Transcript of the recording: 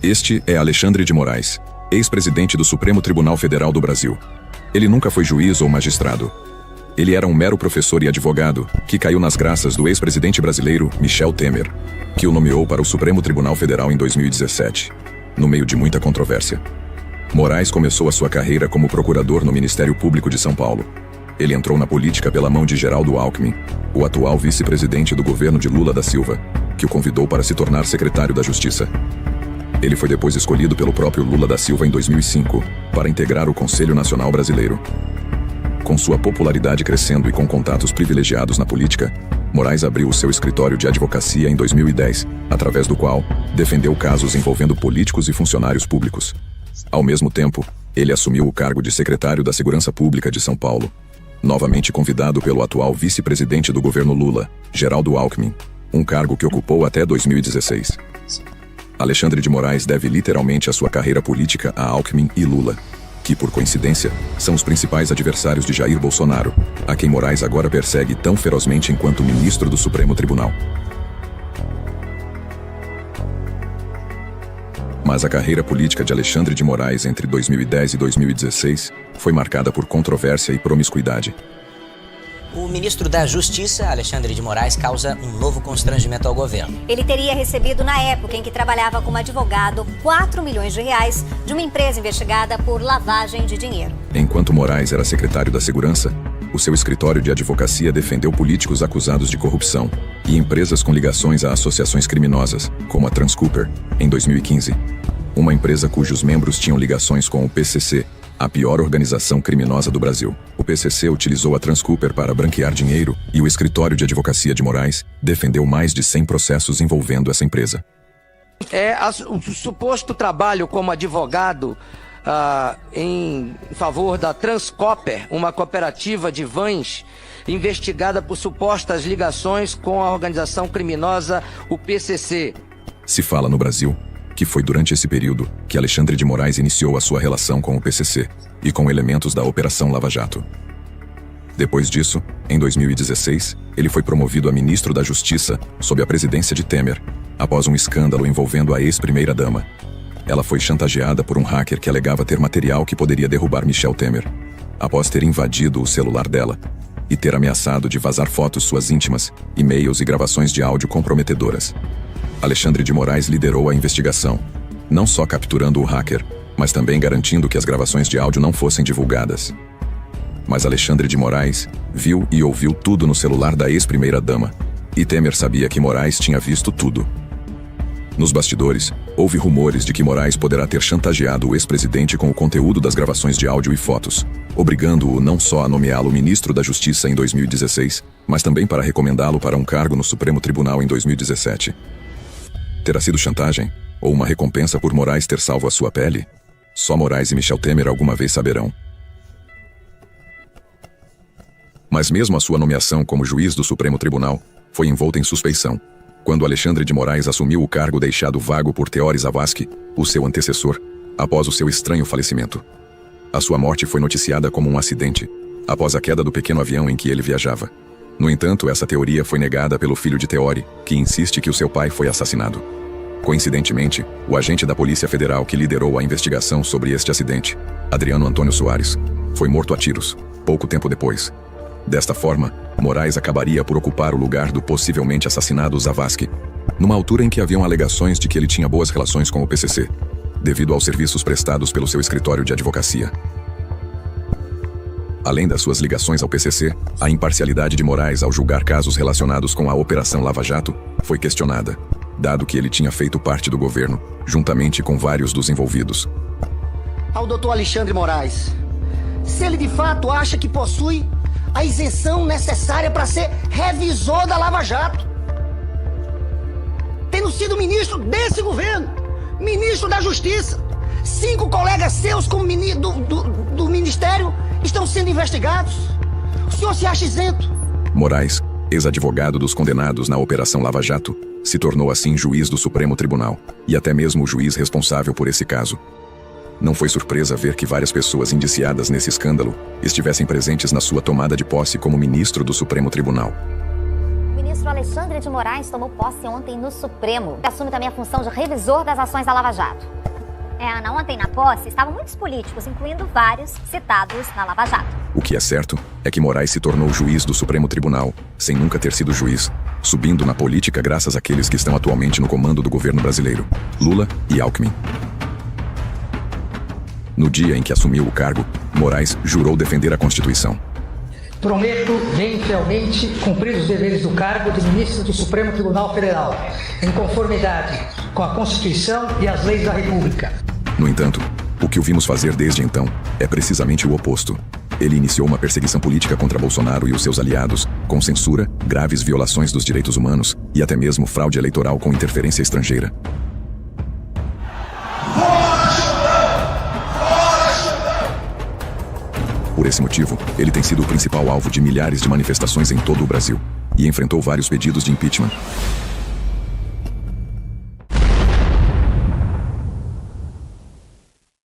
Este é Alexandre de Moraes, ex-presidente do Supremo Tribunal Federal do Brasil. Ele nunca foi juiz ou magistrado. Ele era um mero professor e advogado que caiu nas graças do ex-presidente brasileiro Michel Temer, que o nomeou para o Supremo Tribunal Federal em 2017, no meio de muita controvérsia. Moraes começou a sua carreira como procurador no Ministério Público de São Paulo. Ele entrou na política pela mão de Geraldo Alckmin, o atual vice-presidente do governo de Lula da Silva, que o convidou para se tornar secretário da Justiça. Ele foi depois escolhido pelo próprio Lula da Silva em 2005 para integrar o Conselho Nacional Brasileiro. Com sua popularidade crescendo e com contatos privilegiados na política, Moraes abriu o seu escritório de advocacia em 2010, através do qual defendeu casos envolvendo políticos e funcionários públicos. Ao mesmo tempo, ele assumiu o cargo de secretário da Segurança Pública de São Paulo, novamente convidado pelo atual vice-presidente do governo Lula, Geraldo Alckmin, um cargo que ocupou até 2016. Alexandre de Moraes deve literalmente a sua carreira política a Alckmin e Lula, que, por coincidência, são os principais adversários de Jair Bolsonaro, a quem Moraes agora persegue tão ferozmente enquanto ministro do Supremo Tribunal. Mas a carreira política de Alexandre de Moraes entre 2010 e 2016 foi marcada por controvérsia e promiscuidade. O ministro da Justiça, Alexandre de Moraes, causa um novo constrangimento ao governo. Ele teria recebido, na época em que trabalhava como advogado, 4 milhões de reais de uma empresa investigada por lavagem de dinheiro. Enquanto Moraes era secretário da Segurança, o seu escritório de advocacia defendeu políticos acusados de corrupção e empresas com ligações a associações criminosas, como a Transcooper, em 2015. Uma empresa cujos membros tinham ligações com o PCC, a pior organização criminosa do Brasil. O PCC utilizou a Transcooper para branquear dinheiro e o escritório de advocacia de Moraes defendeu mais de 100 processos envolvendo essa empresa. O suposto trabalho como advogado em favor da Transcooper, uma cooperativa de vans investigada por supostas ligações com a organização criminosa, o PCC. Se fala no Brasil que foi durante esse período que Alexandre de Moraes iniciou a sua relação com o PCC e com elementos da Operação Lava Jato. Depois disso, em 2016, ele foi promovido a ministro da Justiça sob a presidência de Temer, após um escândalo envolvendo a ex-primeira-dama. Ela foi chantageada por um hacker que alegava ter material que poderia derrubar Michel Temer, após ter invadido o celular dela e ter ameaçado de vazar fotos suas íntimas, e-mails e gravações de áudio comprometedoras. Alexandre de Moraes liderou a investigação, não só capturando o hacker, mas também garantindo que as gravações de áudio não fossem divulgadas. Mas Alexandre de Moraes viu e ouviu tudo no celular da ex-primeira-dama, e Temer sabia que Moraes tinha visto tudo. Nos bastidores, houve rumores de que Moraes poderá ter chantageado o ex-presidente com o conteúdo das gravações de áudio e fotos, obrigando-o não só a nomeá-lo ministro da Justiça em 2016, mas também para recomendá-lo para um cargo no Supremo Tribunal em 2017. Terá sido chantagem, ou uma recompensa por Moraes ter salvo a sua pele? Só Moraes e Michel Temer alguma vez saberão. Mas mesmo a sua nomeação como juiz do Supremo Tribunal foi envolta em suspeição, quando Alexandre de Moraes assumiu o cargo deixado vago por Teori Zavascki, o seu antecessor, após o seu estranho falecimento. A sua morte foi noticiada como um acidente, após a queda do pequeno avião em que ele viajava. No entanto, essa teoria foi negada pelo filho de Teori, que insiste que o seu pai foi assassinado. Coincidentemente, o agente da Polícia Federal que liderou a investigação sobre este acidente, Adriano Antônio Soares, foi morto a tiros, pouco tempo depois. Desta forma, Moraes acabaria por ocupar o lugar do possivelmente assassinado Zavascki, numa altura em que haviam alegações de que ele tinha boas relações com o PCC, devido aos serviços prestados pelo seu escritório de advocacia. Além das suas ligações ao PCC, a imparcialidade de Moraes ao julgar casos relacionados com a Operação Lava Jato foi questionada, dado que ele tinha feito parte do governo, juntamente com vários dos envolvidos. Ao doutor Alexandre Moraes, se ele de fato acha que possui a isenção necessária para ser revisor da Lava Jato, tendo sido ministro desse governo, ministro da Justiça, 5 colegas seus como do Ministério estão sendo investigados. O senhor se acha isento? Moraes, ex-advogado dos condenados na Operação Lava Jato, se tornou assim juiz do Supremo Tribunal, e até mesmo o juiz responsável por esse caso. Não foi surpresa ver que várias pessoas indiciadas nesse escândalo estivessem presentes na sua tomada de posse como ministro do Supremo Tribunal. ministro Alexandre de Moraes tomou posse ontem no Supremo. Ele assume também a função de revisor das ações da Lava Jato. Ana, ontem na posse estavam muitos políticos, incluindo vários citados na Lava Jato. O que é certo é que Moraes se tornou juiz do Supremo Tribunal, sem nunca ter sido juiz, subindo na política graças àqueles que estão atualmente no comando do governo brasileiro, Lula e Alckmin. No dia em que assumiu o cargo, Moraes jurou defender a Constituição. Prometo, bem fielmente, cumprir os deveres do cargo de ministro do Supremo Tribunal Federal, em conformidade com a Constituição e as leis da República. No entanto, o que o vimos fazer desde então é precisamente o oposto. Ele iniciou uma perseguição política contra Bolsonaro e os seus aliados, com censura, graves violações dos direitos humanos e até mesmo fraude eleitoral com interferência estrangeira. Por esse motivo, ele tem sido o principal alvo de milhares de manifestações em todo o Brasil e enfrentou vários pedidos de impeachment.